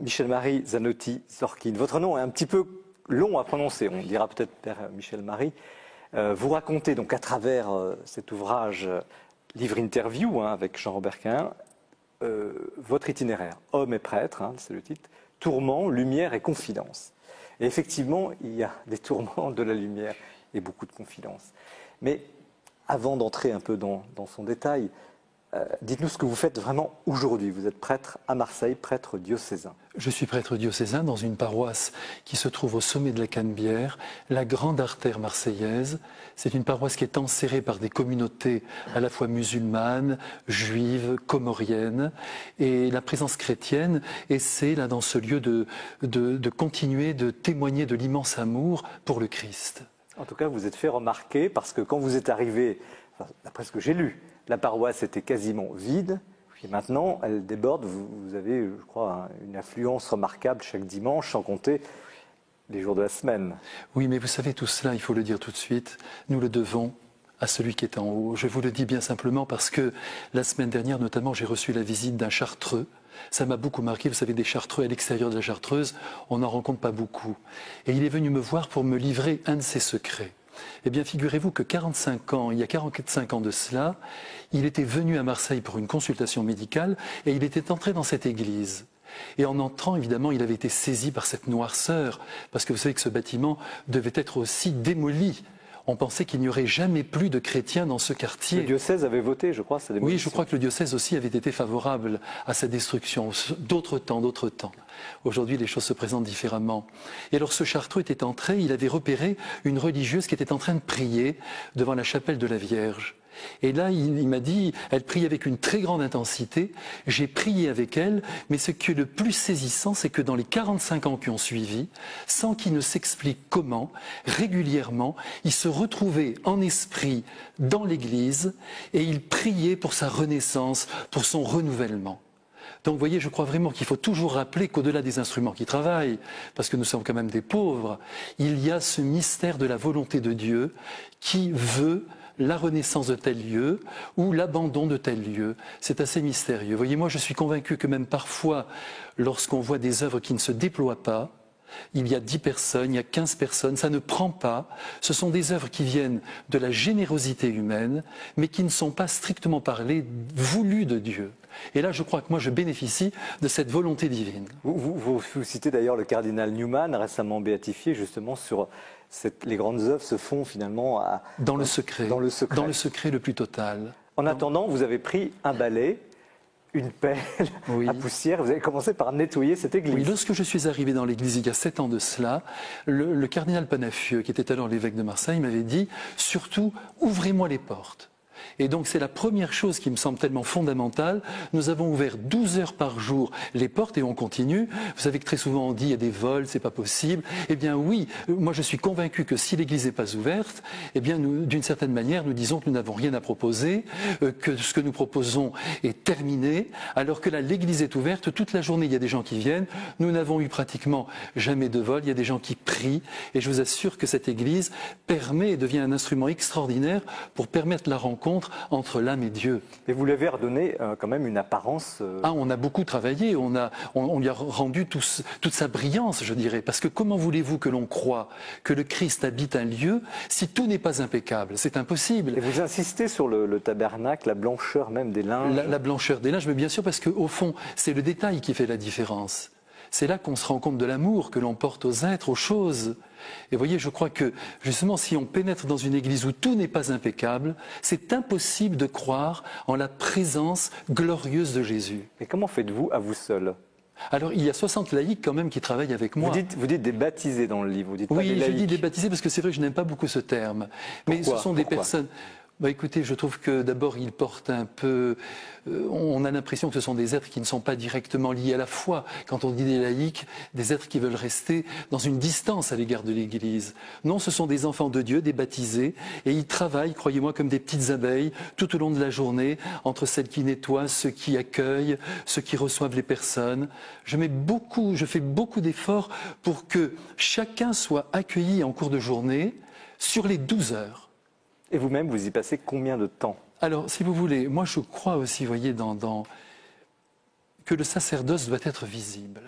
Michel-Marie Zanotti-Zorkine. Votre nom est un petit peu long à prononcer, on dira peut-être Père Michel-Marie. Vous racontez donc à travers cet ouvrage, livre interview avec Jean-Robert Quin, votre itinéraire, homme et prêtre, c'est le titre, tourment, lumière et confidence. Et effectivement, il y a des tourments, de la lumière et beaucoup de confidence. Mais avant d'entrer un peu dans son détail, dites-nous ce que vous faites vraiment aujourd'hui. Vous êtes prêtre à Marseille, prêtre diocésain. Je suis prêtre diocésain dans une paroisse qui se trouve au sommet de la Canebière, la grande artère marseillaise. C'est une paroisse qui est enserrée par des communautés à la fois musulmanes, juives, comoriennes, et la présence chrétienne essaie là dans ce lieu de continuer de témoigner de l'immense amour pour le Christ. En tout cas, vous êtes fait remarquer parce que quand vous êtes arrivé, d'après ce que j'ai lu, la paroisse était quasiment vide et maintenant elle déborde. Vous avez, je crois, une affluence remarquable chaque dimanche, sans compter les jours de la semaine. Oui, mais vous savez, tout cela, il faut le dire tout de suite, nous le devons à celui qui est en haut. Je vous le dis bien simplement parce que la semaine dernière, notamment, j'ai reçu la visite d'un Chartreux. Ça m'a beaucoup marqué. Vous savez, des Chartreux à l'extérieur de la Chartreuse, on n'en rencontre pas beaucoup. Et il est venu me voir pour me livrer un de ses secrets. Eh bien, figurez-vous que il y a 45 ans de cela, il était venu à Marseille pour une consultation médicale et il était entré dans cette église. Et en entrant, évidemment, il avait été saisi par cette noirceur, parce que vous savez que ce bâtiment devait être aussi démoli. On pensait qu'il n'y aurait jamais plus de chrétiens dans ce quartier. Le diocèse avait voté, je crois, cette démolition. Oui, je crois que le diocèse aussi avait été favorable à sa destruction. D'autres temps. Aujourd'hui, les choses se présentent différemment. Et alors, ce Chartreux était entré, il avait repéré une religieuse qui était en train de prier devant la chapelle de la Vierge. Et là, il m'a dit, elle prie avec une très grande intensité. J'ai prié avec elle, mais ce qui est le plus saisissant, c'est que dans les 45 ans qui ont suivi, sans qu'il ne s'explique comment, régulièrement, il se retrouvait en esprit dans l'église et il priait pour sa renaissance, pour son renouvellement. Donc vous voyez, je crois vraiment qu'il faut toujours rappeler qu'au-delà des instruments qui travaillent, parce que nous sommes quand même des pauvres, il y a ce mystère de la volonté de Dieu qui veut la renaissance de tel lieu ou l'abandon de tel lieu. C'est assez mystérieux. Vous voyez, moi je suis convaincu que même parfois, lorsqu'on voit des œuvres qui ne se déploient pas, il y a 10 personnes, il y a 15 personnes, ça ne prend pas. Ce sont des œuvres qui viennent de la générosité humaine, mais qui ne sont pas strictement parlées voulues de Dieu. Et là, je crois que moi, je bénéficie de cette volonté divine. Vous citez d'ailleurs le cardinal Newman, récemment béatifié, justement sur les grandes œuvres se font finalement dans le secret. Dans le secret le plus total. En attendant, vous avez pris un balai, une pelle à poussière, vous avez commencé par nettoyer cette église. Oui, lorsque je suis arrivé dans l'église il y a 7 ans de cela, le cardinal Panafieux, qui était alors l'évêque de Marseille, m'avait dit « Surtout, ouvrez-moi les portes ». Et donc c'est la première chose qui me semble tellement fondamentale. Nous avons ouvert 12 heures par jour les portes et on continue. Vous savez que très souvent on dit il y a des vols, c'est pas possible. Eh bien oui, moi je suis convaincu que si l'église n'est pas ouverte, eh bien nous, d'une certaine manière, nous disons que nous n'avons rien à proposer, que ce que nous proposons est terminé, alors que là l'église est ouverte, toute la journée il y a des gens qui viennent. Nous n'avons eu pratiquement jamais de vol, il y a des gens qui prient et je vous assure que cette église permet et devient un instrument extraordinaire pour permettre la rencontre entre l'âme et Dieu. Et vous lui avez redonné quand même une apparence... Ah, on a beaucoup travaillé, on lui a rendu toute sa brillance, je dirais. Parce que comment voulez-vous que l'on croie que le Christ habite un lieu si tout n'est pas impeccable? C'est impossible. Et vous insistez sur le tabernacle, la blancheur même des linges? La blancheur des linges, mais bien sûr, parce qu'au fond, c'est le détail qui fait la différence. C'est là qu'on se rend compte de l'amour que l'on porte aux êtres, aux choses. Et vous voyez, je crois que justement, si on pénètre dans une église où tout n'est pas impeccable, c'est impossible de croire en la présence glorieuse de Jésus. Et comment faites-vous à vous seul? Alors, il y a 60 laïcs quand même qui travaillent avec moi. Vous dites des baptisés dans le livre, vous dites pas des laïcs. Oui, je dis des baptisés parce que c'est vrai que je n'aime pas beaucoup ce terme. Mais ce sont des personnes... écoutez, je trouve que d'abord, ils portent un peu... on a l'impression que ce sont des êtres qui ne sont pas directement liés à la foi. Quand on dit des laïcs, des êtres qui veulent rester dans une distance à l'égard de l'Église. Non, ce sont des enfants de Dieu, des baptisés, et ils travaillent, croyez-moi, comme des petites abeilles, tout au long de la journée, entre celles qui nettoient, ceux qui accueillent, ceux qui reçoivent les personnes. Je fais beaucoup d'efforts pour que chacun soit accueilli en cours de journée sur les 12 heures. Et vous-même, vous y passez combien de temps? Alors, si vous voulez, moi je crois aussi, vous voyez, que le sacerdoce doit être visible.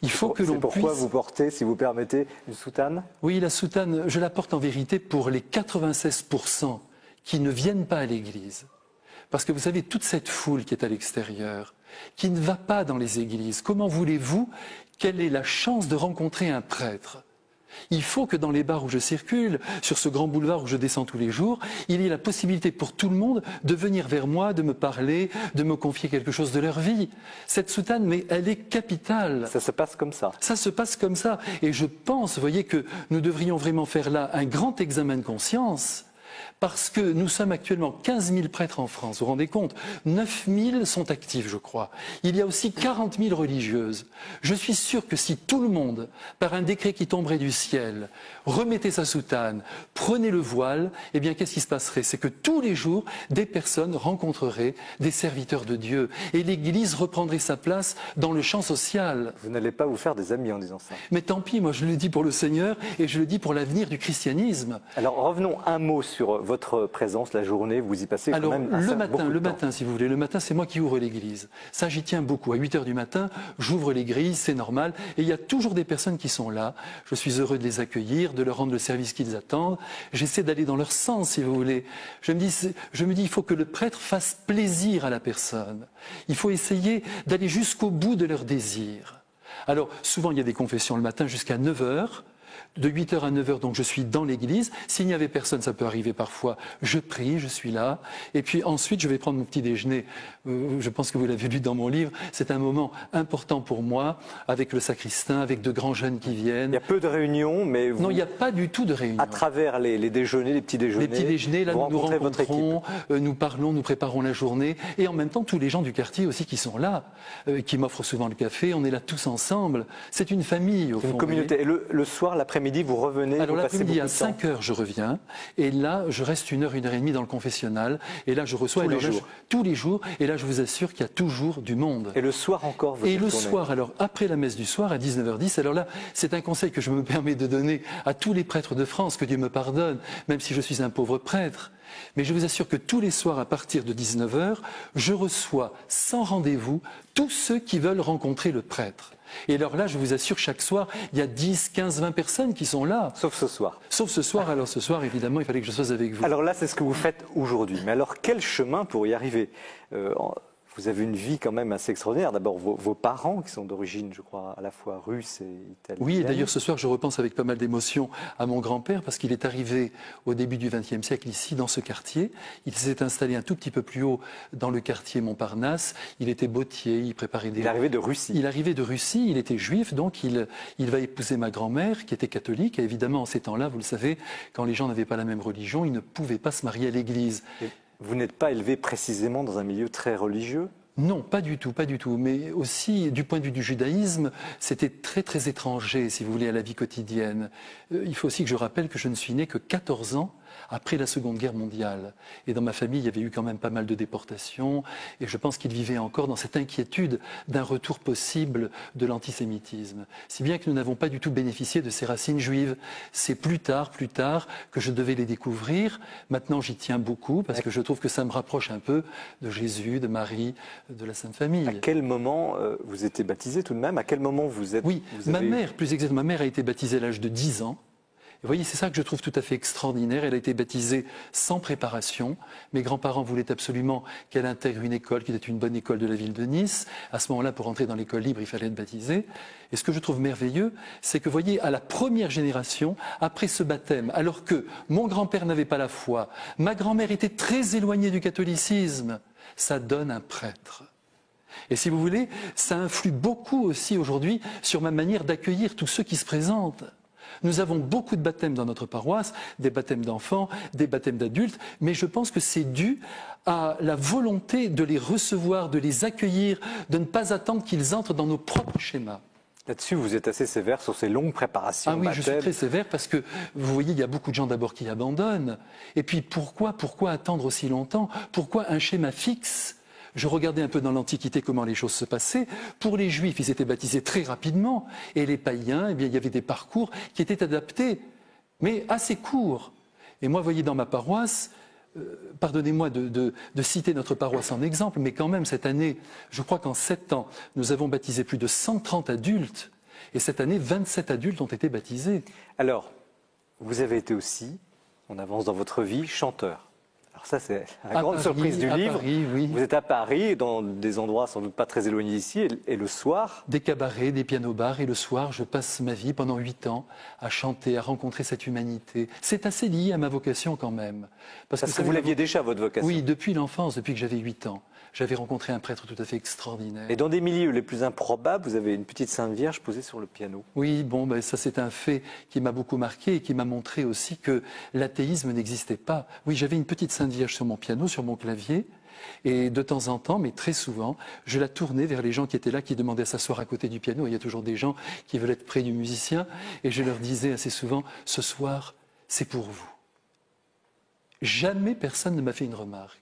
Il faut que l'on puisse... C'est pourquoi vous portez, si vous permettez, une soutane? Oui, la soutane, je la porte en vérité pour les 96% qui ne viennent pas à l'église. Parce que vous savez, toute cette foule qui est à l'extérieur, qui ne va pas dans les églises, comment voulez-vous qu'elle ait la chance de rencontrer un prêtre? Il faut que dans les bars où je circule, sur ce grand boulevard où je descends tous les jours, il y ait la possibilité pour tout le monde de venir vers moi, de me parler, de me confier quelque chose de leur vie. Cette soutane, mais elle est capitale. Ça se passe comme ça. Ça se passe comme ça. Et je pense, vous voyez, que nous devrions vraiment faire là un grand examen de conscience. Parce que nous sommes actuellement 15 000 prêtres en France, vous vous rendez compte? 9 000 sont actifs, je crois. Il y a aussi 40 000 religieuses. Je suis sûr que si tout le monde, par un décret qui tomberait du ciel, remettait sa soutane, prenait le voile, eh bien qu'est-ce qui se passerait? C'est que tous les jours, des personnes rencontreraient des serviteurs de Dieu. Et l'Église reprendrait sa place dans le champ social. Vous n'allez pas vous faire des amis en disant ça. Mais tant pis, moi je le dis pour le Seigneur et je le dis pour l'avenir du christianisme. Alors revenons un mot sur votre présence la journée, vous y passez quand même le matin, si vous voulez, le matin c'est moi qui ouvre l'église. Ça j'y tiens beaucoup. À 8 h du matin, j'ouvre les grilles, c'est normal. Et il y a toujours des personnes qui sont là. Je suis heureux de les accueillir, de leur rendre le service qu'ils attendent. J'essaie d'aller dans leur sens, si vous voulez. Je me dis, il faut que le prêtre fasse plaisir à la personne. Il faut essayer d'aller jusqu'au bout de leurs désirs. Alors souvent il y a des confessions le matin jusqu'à 9 h. De 8 h à 9 h, donc je suis dans l'église. S'il n'y avait personne, ça peut arriver parfois, je prie, je suis là. Et puis ensuite, je vais prendre mon petit déjeuner. Je pense que vous l'avez lu dans mon livre. C'est un moment important pour moi, avec le sacristain, avec de grands jeunes qui viennent. Il y a peu de réunions, mais vous... Non, il n'y a pas du tout de réunions. À travers les déjeuners, les petits déjeuners. Les petits déjeuners, là, nous nous rencontrons, nous parlons, nous préparons la journée. Et en même temps, tous les gens du quartier aussi qui sont là, qui m'offrent souvent le café. On est là tous ensemble. C'est une famille, au fond. Une communauté. Et le soir, l'après-midi, vous revenez? Alors l'après-midi, à 5 h, je reviens. Et là, je reste 1 h, 1 h 30 dans le confessionnal. Et là, je reçois... Tous les jours. Et là, je vous assure qu'il y a toujours du monde. Et le soir encore, vous Et le soir, alors après la messe du soir, à 19 h 10, alors là, c'est un conseil que je me permets de donner à tous les prêtres de France, que Dieu me pardonne, même si je suis un pauvre prêtre. Mais je vous assure que tous les soirs, à partir de 19 h, je reçois sans rendez-vous tous ceux qui veulent rencontrer le prêtre. Et alors là, je vous assure, chaque soir, il y a 10, 15, 20 personnes qui sont là. Sauf ce soir. Sauf ce soir. Alors ce soir, évidemment, il fallait que je sois avec vous. Alors là, c'est ce que vous faites aujourd'hui. Mais alors, quel chemin pour y arriver? Vous avez une vie quand même assez extraordinaire. D'abord, vos parents, qui sont d'origine, je crois, à la fois russe et italienne. Oui, et d'ailleurs, ce soir, je repense avec pas mal d'émotion à mon grand-père, parce qu'il est arrivé au début du XXe siècle ici, dans ce quartier. Il s'est installé un tout petit peu plus haut dans le quartier Montparnasse. Il était bottier, il préparait des... Il arrivait de Russie. Il arrivait de Russie, il était juif, donc il va épouser ma grand-mère, qui était catholique. Et évidemment, en ces temps-là, vous le savez, quand les gens n'avaient pas la même religion, ils ne pouvaient pas se marier à l'église. Vous n'êtes pas élevé précisément dans un milieu très religieux? Non, pas du tout, pas du tout. Mais aussi, du point de vue du judaïsme, c'était très, très étranger, si vous voulez, à la vie quotidienne. Il faut aussi que je rappelle que je ne suis né que 14 ans après la Seconde Guerre mondiale. Et dans ma famille, il y avait eu quand même pas mal de déportations. Et je pense qu'ils vivaient encore dans cette inquiétude d'un retour possible de l'antisémitisme. Si bien que nous n'avons pas du tout bénéficié de ces racines juives. C'est plus tard que je devais les découvrir. Maintenant, j'y tiens beaucoup parce que je trouve que ça me rapproche un peu de Jésus, de Marie, de la Sainte Famille. À quel moment vous étiez baptisé tout de même? À quel moment vous êtes... Oui, ma mère, plus exactement, ma mère a été baptisée à l'âge de 10 ans. Vous voyez, c'est ça que je trouve tout à fait extraordinaire. Elle a été baptisée sans préparation. Mes grands-parents voulaient absolument qu'elle intègre une école qui était une bonne école de la ville de Nice. À ce moment-là, pour entrer dans l'école libre, il fallait être baptisé. Et ce que je trouve merveilleux, c'est que, vous voyez, à la première génération, après ce baptême, alors que mon grand-père n'avait pas la foi, ma grand-mère était très éloignée du catholicisme, ça donne un prêtre. Et si vous voulez, ça influe beaucoup aussi aujourd'hui sur ma manière d'accueillir tous ceux qui se présentent. Nous avons beaucoup de baptêmes dans notre paroisse, des baptêmes d'enfants, des baptêmes d'adultes, mais je pense que c'est dû à la volonté de les recevoir, de les accueillir, de ne pas attendre qu'ils entrent dans nos propres schémas. Là-dessus, vous êtes assez sévère sur ces longues préparations. Ah oui, je suis très sévère parce que, vous voyez, il y a beaucoup de gens d'abord qui abandonnent. Et puis pourquoi attendre aussi longtemps? Pourquoi un schéma fixe? Je regardais un peu dans l'Antiquité comment les choses se passaient. Pour les Juifs, ils étaient baptisés très rapidement. Et les païens, eh bien, il y avait des parcours qui étaient adaptés, mais assez courts. Et moi, vous voyez, dans ma paroisse, pardonnez-moi de citer notre paroisse en exemple, mais quand même, cette année, je crois qu'en 7 ans, nous avons baptisé plus de 130 adultes. Et cette année, 27 adultes ont été baptisés. Alors, vous avez été aussi, on avance dans votre vie, chanteur. Alors ça, c'est la grande surprise du livre. Paris, oui. Vous êtes à Paris, dans des endroits sans doute pas très éloignés d'ici, et le soir... Des cabarets, des pianos-bars, et le soir, je passe ma vie pendant 8 ans à chanter, à rencontrer cette humanité. C'est assez lié à ma vocation quand même. Parce que vous l'aviez déjà, votre vocation. Oui, depuis l'enfance, depuis que j'avais 8 ans. J'avais rencontré un prêtre tout à fait extraordinaire. Et dans des milieux les plus improbables, vous avez une petite Sainte Vierge posée sur le piano. Oui, bon, ben, ça c'est un fait qui m'a beaucoup marqué et qui m'a montré aussi que l'athéisme n'existait pas. Oui, j'avais une petite Sainte Vierge sur mon piano, sur mon clavier, et de temps en temps, mais très souvent, je la tournais vers les gens qui étaient là, qui demandaient à s'asseoir à côté du piano. Il y a toujours des gens qui veulent être près du musicien, et je leur disais assez souvent, ce soir, c'est pour vous. Jamais personne ne m'a fait une remarque.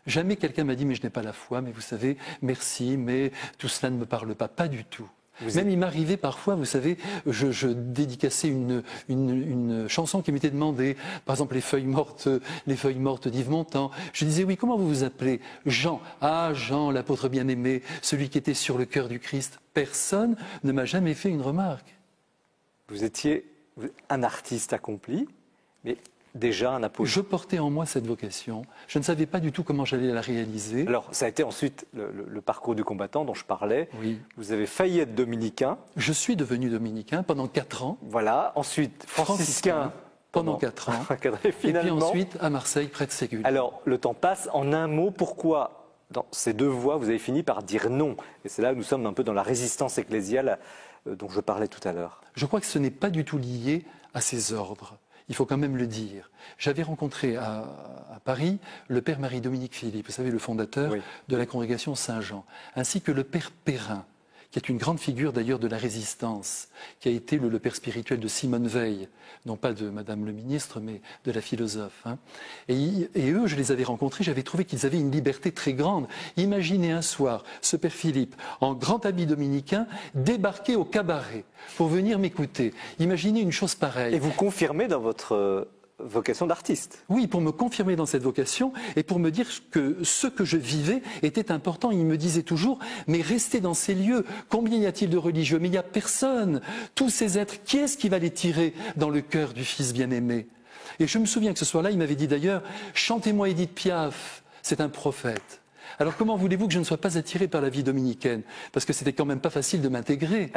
Jamais quelqu'un m'a dit, mais je n'ai pas la foi, mais vous savez, merci, mais tout cela ne me parle pas. Pas du tout. Même il m'arrivait parfois, vous savez, je dédicaçais une chanson qui m'était demandée, par exemple les feuilles mortes d'Yves Montand. Je disais, oui, comment vous vous appelez? Jean. Ah, Jean, l'apôtre bien-aimé, celui qui était sur le cœur du Christ. Personne ne m'a jamais fait une remarque. Vous étiez un artiste accompli, mais... déjà un apôtre. Je portais en moi cette vocation. Je ne savais pas du tout comment j'allais la réaliser. Alors, ça a été ensuite le parcours du combattant dont je parlais. Oui. Vous avez failli être dominicain. Je suis devenu dominicain pendant 4 ans. Voilà. Ensuite, franciscain. Pendant 4 ans. Et finalement, et puis ensuite, à Marseille, près de Ségul. Alors, le temps passe. En un mot, pourquoi, dans ces deux voies, vous avez fini par dire non? Et c'est là où nous sommes un peu dans la résistance ecclésiale dont je parlais tout à l'heure. Je crois que ce n'est pas du tout lié à ces ordres. Il faut quand même le dire. J'avais rencontré à Paris le père Marie-Dominique Philippe, vous savez, le fondateur de la congrégation Saint-Jean, ainsi que le père Perrin, qui est une grande figure d'ailleurs de la résistance, qui a été le père spirituel de Simone Veil, non pas de Madame le ministre, mais de la philosophe. Hein. Et eux, je les avais rencontrés, j'avais trouvé qu'ils avaient une liberté très grande. Imaginez un soir ce père Philippe, en grand habit dominicain, débarquer au cabaret pour venir m'écouter. Imaginez une chose pareille. Et vous confirmez dans votre vocation d'artiste. Oui, pour me confirmer dans cette vocation et pour me dire que ce que je vivais était important. Il me disait toujours, mais restez dans ces lieux. Combien y a-t-il de religieux? Mais il n'y a personne. Tous ces êtres, qui est-ce qui va les tirer dans le cœur du Fils bien-aimé? Et je me souviens que ce soir-là, il m'avait dit d'ailleurs, chantez-moi Édith Piaf, c'est un prophète. Alors comment voulez-vous que je ne sois pas attiré par la vie dominicaine? Parce que c'était quand même pas facile de m'intégrer.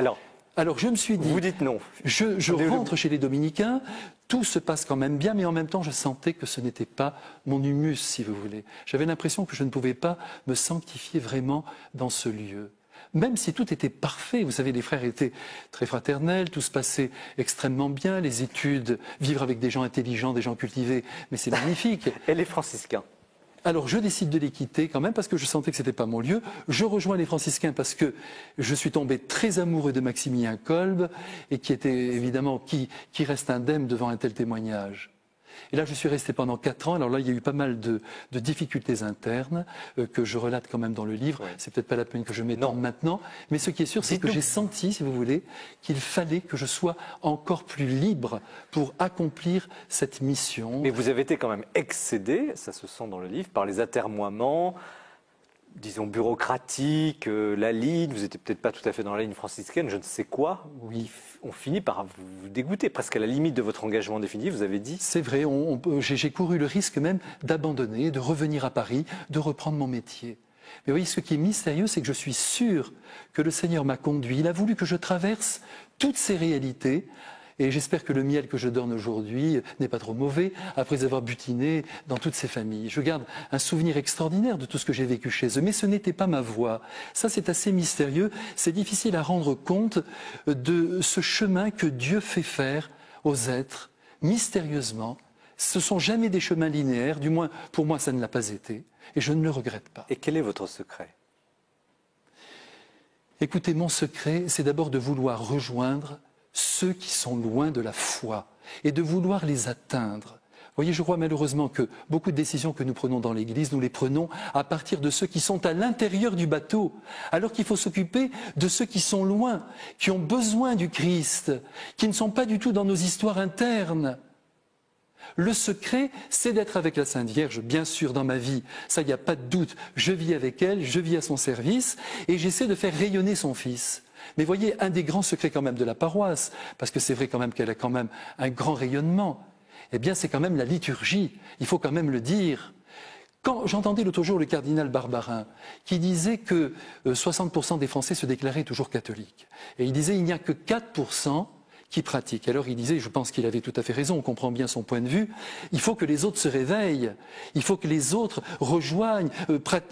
Alors je me suis dit, vous dites non. Je rentre chez les dominicains, tout se passe quand même bien, mais en même temps je sentais que ce n'était pas mon humus, si vous voulez. J'avais l'impression que je ne pouvais pas me sanctifier vraiment dans ce lieu. Même si tout était parfait, vous savez, les frères étaient très fraternels, tout se passait extrêmement bien, les études, vivre avec des gens intelligents, des gens cultivés, mais c'est magnifique. Et les franciscains? Alors je décide de les quitter quand même parce que je sentais que ce n'était pas mon lieu. Je rejoins les franciscains parce que je suis tombé très amoureux de Maximilien Kolb et qui était évidemment, qui reste indemne devant un tel témoignage. Et là, je suis resté pendant 4 ans. Alors là, il y a eu pas mal de difficultés internes que je relate quand même dans le livre. Ouais. C'est peut-être pas la peine que je m'étende maintenant. Mais ce qui est sûr, c'est que j'ai senti, si vous voulez, qu'il fallait que je sois encore plus libre pour accomplir cette mission. Mais vous avez été quand même excédé, ça se sent dans le livre, par les atermoiements, disons bureaucratiques, la ligne, vous n'étiez peut-être pas tout à fait dans la ligne franciscaine, je ne sais quoi. Oui, on finit par vous dégoûter, presque à la limite de votre engagement définitif, vous avez dit. C'est vrai, j'ai couru le risque même d'abandonner, de revenir à Paris, de reprendre mon métier. Mais vous voyez, ce qui est mystérieux, c'est que je suis sûr que le Seigneur m'a conduit. Il a voulu que je traverse toutes ces réalités. Et j'espère que le miel que je donne aujourd'hui n'est pas trop mauvais, après avoir butiné dans toutes ces familles. Je garde un souvenir extraordinaire de tout ce que j'ai vécu chez eux, mais ce n'était pas ma voie. Ça, c'est assez mystérieux. C'est difficile à rendre compte de ce chemin que Dieu fait faire aux êtres, mystérieusement. Ce ne sont jamais des chemins linéaires, du moins pour moi, ça ne l'a pas été, et je ne le regrette pas. Et quel est votre secret ? Écoutez, mon secret, c'est d'abord de vouloir rejoindre ceux qui sont loin de la foi et de vouloir les atteindre. Vous voyez, je crois malheureusement que beaucoup de décisions que nous prenons dans l'Église, nous les prenons à partir de ceux qui sont à l'intérieur du bateau, alors qu'il faut s'occuper de ceux qui sont loin, qui ont besoin du Christ, qui ne sont pas du tout dans nos histoires internes. Le secret, c'est d'être avec la Sainte Vierge, bien sûr, dans ma vie. Ça, il n'y a pas de doute. Je vis avec elle, je vis à son service et j'essaie de faire rayonner son Fils. Mais voyez, un des grands secrets quand même de la paroisse, parce que c'est vrai quand même qu'elle a quand même un grand rayonnement, eh bien c'est quand même la liturgie, il faut quand même le dire. Quand j'entendais l'autre jour le cardinal Barbarin qui disait que 60% des Français se déclaraient toujours catholiques, et il disait il n'y a que 4% qui pratiquent. Alors il disait, je pense qu'il avait tout à fait raison, on comprend bien son point de vue, il faut que les autres se réveillent, il faut que les autres rejoignent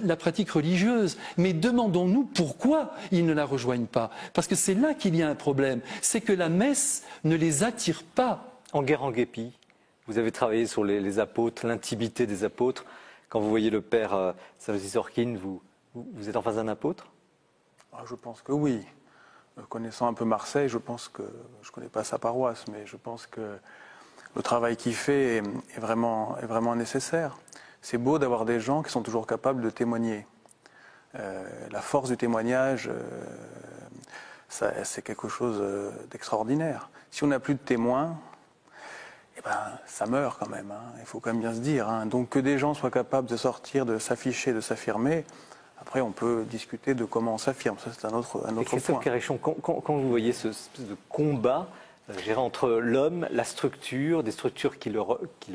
la pratique religieuse. Mais demandons-nous pourquoi ils ne la rejoignent pas. Parce que c'est là qu'il y a un problème, c'est que la messe ne les attire pas. Enguerrand-Guépy, vous avez travaillé sur les apôtres, l'intimité des apôtres. Quand vous voyez le père Saint-Louis Sorkin, vous êtes en face d'un apôtre? Je pense que oui. Connaissant un peu Marseille, je pense que, je ne connais pas sa paroisse, mais je pense que le travail qu'il fait est vraiment nécessaire. C'est beau d'avoir des gens qui sont toujours capables de témoigner. La force du témoignage, c'est quelque chose d'extraordinaire. Si on n'a plus de témoins, eh ben, ça meurt quand même, hein. Il faut quand même bien se dire, hein. Donc que des gens soient capables de sortir, de s'afficher, de s'affirmer. Après, on peut discuter de comment on s'affirme. Ça, c'est un autre point. Christophe Carichon, quand vous voyez ce espèce de combat entre l'homme, la structure, des structures qui le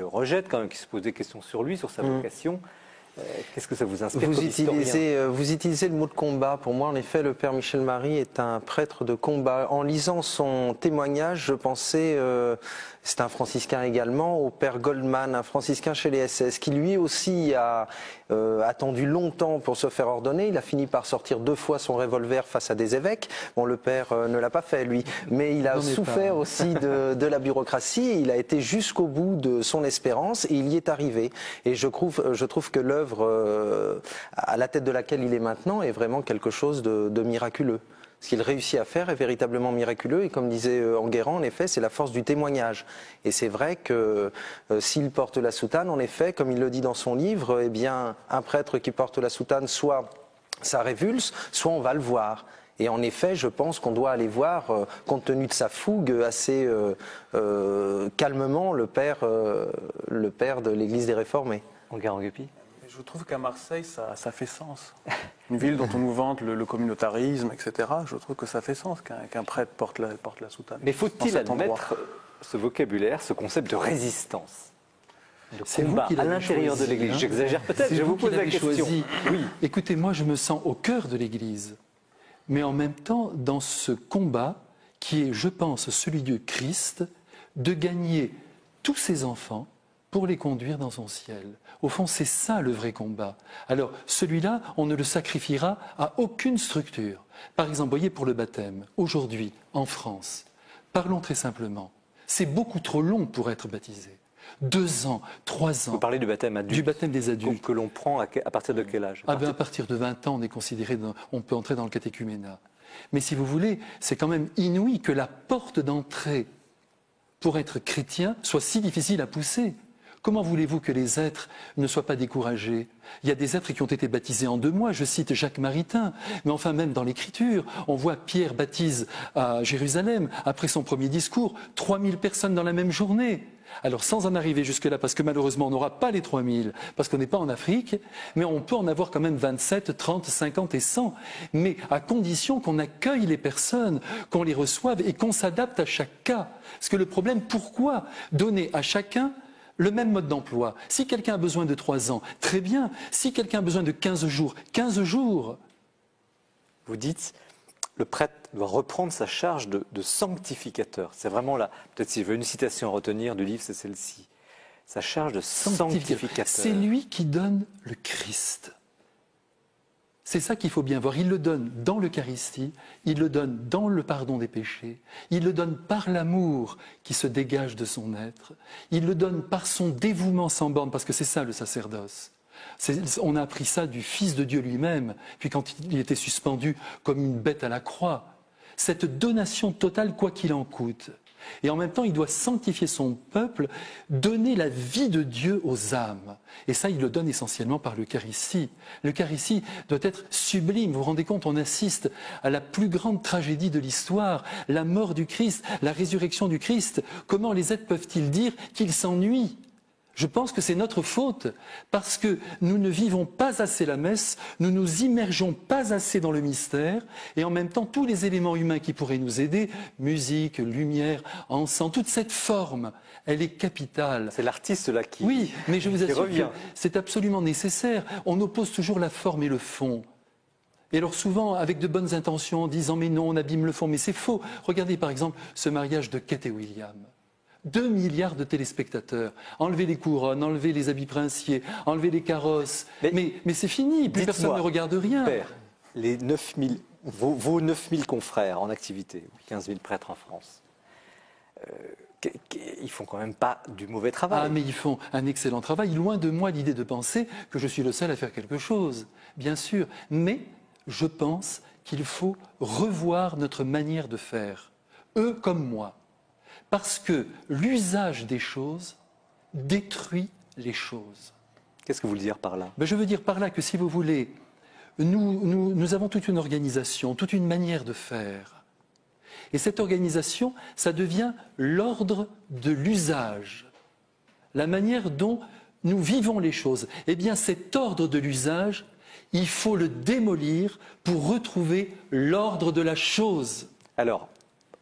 rejettent, quand même, qui se posent des questions sur lui, sur sa vocation, qu'est-ce que ça vous inspire vous utilisez le mot de combat. Pour moi, en effet, le père Michel Marie est un prêtre de combat. En lisant son témoignage, je pensais, c'est un franciscain également, au père Goldman, un franciscain chez les SS, qui lui aussi a attendu longtemps pour se faire ordonner. Il a fini par sortir 2 fois son revolver face à des évêques. Bon, le père ne l'a pas fait, lui, mais il a souffert aussi de la bureaucratie. Il a été jusqu'au bout de son espérance et il y est arrivé. Et je trouve que l'œuvre à la tête de laquelle il est maintenant est vraiment quelque chose de miraculeux. Ce qu'il réussit à faire est véritablement miraculeux et comme disait Enguerrand, en effet, c'est la force du témoignage. Et c'est vrai que s'il porte la soutane, en effet, comme il le dit dans son livre, eh bien, un prêtre qui porte la soutane, soit ça révulse, soit on va le voir. Et en effet, je pense qu'on doit aller voir, compte tenu de sa fougue, assez calmement le père de l'Église des Réformés. Enguerrand-Guépy. Je trouve qu'à Marseille, ça fait sens. Une ville dont on nous vante le communautarisme, etc. Je trouve que ça fait sens qu'un prêtre porte la soutane. Mais faut-il admettre ce vocabulaire, ce concept de résistance, de combat à l'intérieur de l'Église? J'exagère peut-être, je vous pose la question. Oui. Écoutez, moi je me sens au cœur de l'Église, mais en même temps dans ce combat qui est, je pense, celui du Christ, de gagner tous ses enfants pour les conduire dans son ciel. Au fond, c'est ça le vrai combat. Alors, celui-là, on ne le sacrifiera à aucune structure. Par exemple, voyez pour le baptême, aujourd'hui, en France, parlons très simplement, c'est beaucoup trop long pour être baptisé. 2 ans, 3 ans. Vous parlez du baptême adulte. Du baptême des adultes. Que l'on prend à partir de quel âge? À partir de 20 ans, on est considéré, on peut entrer dans le catéchuménat. Mais si vous voulez, c'est quand même inouï que la porte d'entrée pour être chrétien soit si difficile à pousser. Comment voulez-vous que les êtres ne soient pas découragés? Il y a des êtres qui ont été baptisés en 2 mois, je cite Jacques Maritain, mais enfin même dans l'Écriture, on voit Pierre baptise à Jérusalem, après son premier discours, 3000 personnes dans la même journée. Alors sans en arriver jusque-là, parce que malheureusement on n'aura pas les 3000, parce qu'on n'est pas en Afrique, mais on peut en avoir quand même 27, 30, 50 et 100, mais à condition qu'on accueille les personnes, qu'on les reçoive et qu'on s'adapte à chaque cas. Parce que le problème, pourquoi donner à chacun le même mode d'emploi? Si quelqu'un a besoin de 3 ans, très bien. Si quelqu'un a besoin de 15 jours, 15 jours. Vous dites, le prêtre doit reprendre sa charge de sanctificateur. C'est vraiment là, peut-être s'il veut une citation à retenir du livre, c'est celle-ci. Sa charge de sanctificateur. C'est lui qui donne le Christ. C'est ça qu'il faut bien voir. Il le donne dans l'Eucharistie, il le donne dans le pardon des péchés, il le donne par l'amour qui se dégage de son être, il le donne par son dévouement sans borne, parce que c'est ça le sacerdoce. On a appris ça du Fils de Dieu lui-même, puis quand il était suspendu comme une bête à la croix. Cette donation totale, quoi qu'il en coûte. Et en même temps, il doit sanctifier son peuple, donner la vie de Dieu aux âmes. Et ça, il le donne essentiellement par l'Eucharistie. L'Eucharistie doit être sublime. Vous vous rendez compte, on assiste à la plus grande tragédie de l'histoire, la mort du Christ, la résurrection du Christ. Comment les êtres peuvent-ils dire qu'ils s'ennuient? Je pense que c'est notre faute, parce que nous ne vivons pas assez la messe, nous nous immergeons pas assez dans le mystère, et en même temps, tous les éléments humains qui pourraient nous aider, musique, lumière, encens, toute cette forme, elle est capitale. C'est l'artiste là qui Oui, mais je vous qui assure revient. que c'est absolument nécessaire. On oppose toujours la forme et le fond. Et alors souvent, avec de bonnes intentions, en disant « mais non, on abîme le fond », mais c'est faux. Regardez par exemple ce mariage de Kate et William. 2 milliards de téléspectateurs. Enlevez les couronnes, enlevez les habits princiers, enlevez les carrosses. Mais c'est fini, plus personne ne regarde rien. Père, les 9000, vos 9000 confrères en activité, 15 000 prêtres en France, ils font quand même pas du mauvais travail. Ah, mais ils font un excellent travail. Loin de moi l'idée de penser que je suis le seul à faire quelque chose, bien sûr. Mais je pense qu'il faut revoir notre manière de faire, eux comme moi. Parce que l'usage des choses détruit les choses. Qu'est-ce que vous voulez dire par là? Je veux dire par là que, si vous voulez, nous avons toute une organisation, toute une manière de faire. Et cette organisation, ça devient l'ordre de l'usage, la manière dont nous vivons les choses. Eh bien, cet ordre de l'usage, il faut le démolir pour retrouver l'ordre de la chose. Alors,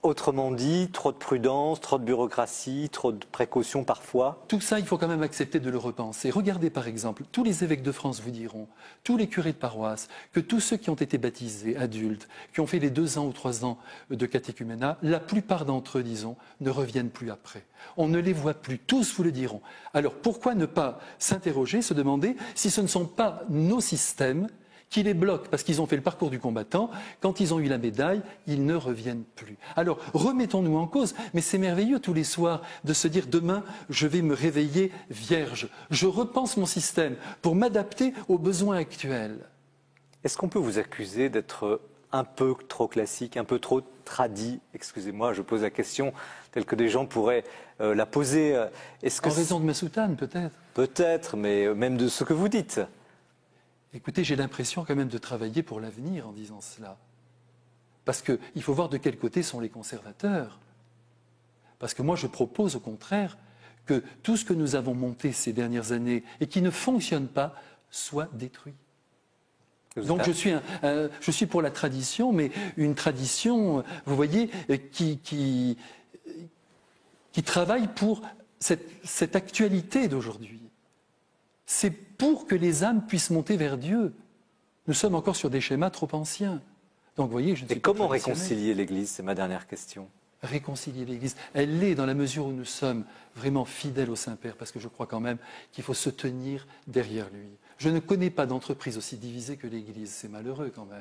autrement dit, trop de prudence, trop de bureaucratie, trop de précautions parfois. Tout ça, il faut quand même accepter de le repenser. Regardez par exemple, tous les évêques de France vous diront, tous les curés de paroisse, que tous ceux qui ont été baptisés adultes, qui ont fait les 2 ans ou 3 ans de catéchuménat, la plupart d'entre eux, disons, ne reviennent plus après. On ne les voit plus, tous vous le diront. Alors pourquoi ne pas s'interroger, se demander si ce ne sont pas nos systèmes qui les bloquent parce qu'ils ont fait le parcours du combattant, quand ils ont eu la médaille, ils ne reviennent plus. Alors, remettons-nous en cause, mais c'est merveilleux tous les soirs de se dire demain, je vais me réveiller vierge. Je repense mon système pour m'adapter aux besoins actuels. Est-ce qu'on peut vous accuser d'être un peu trop classique, un peu trop tradit? Excusez-moi, je pose la question telle que des gens pourraient la poser. En raison de ma soutane, peut-être. Peut-être, mais même de ce que vous dites. Écoutez, j'ai l'impression quand même de travailler pour l'avenir en disant cela. Parce qu'il faut voir de quel côté sont les conservateurs. Parce que moi, je propose au contraire que tout ce que nous avons monté ces dernières années et qui ne fonctionne pas soit détruit. Donc je suis pour la tradition, mais une tradition, vous voyez, qui travaille pour cette actualité d'aujourd'hui. C'est pour que les âmes puissent monter vers Dieu. Nous sommes encore sur des schémas trop anciens. Donc, vous voyez, je ne suis Et pas comment traditionnel. réconcilier l'Église? C'est ma dernière question. Réconcilier l'Église, elle l'est dans la mesure où nous sommes vraiment fidèles au Saint-Père, parce que je crois quand même qu'il faut se tenir derrière lui. Je ne connais pas d'entreprise aussi divisée que l'Église, c'est malheureux quand même.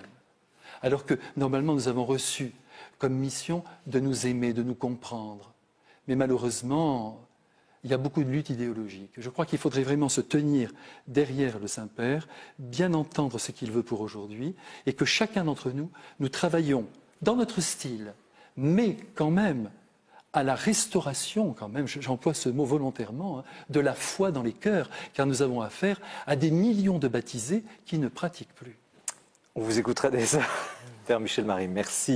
Alors que normalement nous avons reçu comme mission de nous aimer, de nous comprendre. Mais malheureusement, il y a beaucoup de luttes idéologiques. Je crois qu'il faudrait vraiment se tenir derrière le Saint-Père, bien entendre ce qu'il veut pour aujourd'hui, et que chacun d'entre nous, nous travaillions dans notre style, mais quand même à la restauration, quand même, j'emploie ce mot volontairement, hein, de la foi dans les cœurs, car nous avons affaire à des millions de baptisés qui ne pratiquent plus. On vous écouterait des heures. Père Michel Marie, merci.